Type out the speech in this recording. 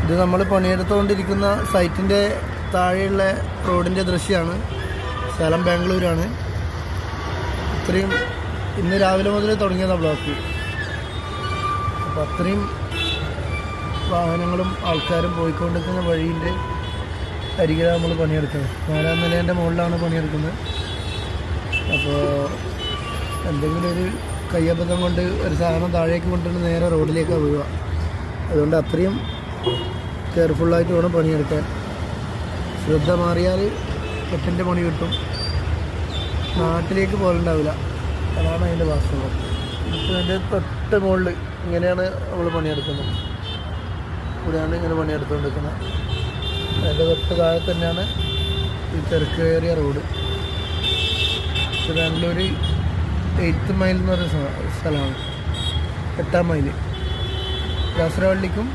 ഇത് നമ്മൾ പണിയെടുത്തുകൊണ്ടിരിക്കുന്ന സൈറ്റിൻ്റെ താഴെയുള്ള റോഡിൻ്റെ ദൃശ്യമാണ്. സ്ഥലം ബാംഗ്ലൂരാണ്. ഇത്രയും ഇന്ന് രാവിലെ മുതൽ തുടങ്ങിയതാണ് ബ്ലോക്ക്. അപ്പോൾ അത്രയും വാഹനങ്ങളും ആൾക്കാരും പോയിക്കൊണ്ടിരിക്കുന്ന വഴിൻ്റെ അരികിലാണ് നമ്മൾ പണിയെടുക്കുന്നത്. 4ാം നിലേൻ്റെ മുകളിലാണ് പണിയെടുക്കുന്നത്. അപ്പോൾ എന്തെങ്കിലും ഒരു കയ്യബദ്ധം കൊണ്ട് ഒരു സാധനം താഴേക്ക് കൊണ്ടുവന്ന് നേരെ റോഡിലേക്കാണ് വീഴുക. അതുകൊണ്ട് അത്രയും കെയർഫുള്ളായിട്ട് വേണം പണിയെടുക്കാൻ. ശ്രദ്ധ മാറിയാൽ കെട്ടിൻ്റെ പണി കിട്ടും, നാട്ടിലേക്ക് പോലുണ്ടാവില്ല. അതാണ് അതിൻ്റെ വാസ്തവം. ഇപ്പോൾ അതിൻ്റെ തൊട്ട് മുകളിൽ ഇങ്ങനെയാണ് നമ്മൾ പണിയെടുക്കുന്നത്. ഇവിടെയാണ് ഇങ്ങനെ പണിയെടുത്തുകൊണ്ടിരിക്കുന്നത്. അതിൻ്റെ തൊട്ട് താഴെ തന്നെയാണ് ഈ തിരക്കേറിയ റോഡ്. ബാംഗ്ലൂർ 8th മൈൽ എന്ന് പറയുന്ന സ്ഥലമാണ്. 8ാം മൈൽ കാസർഗോഡിലേക്കും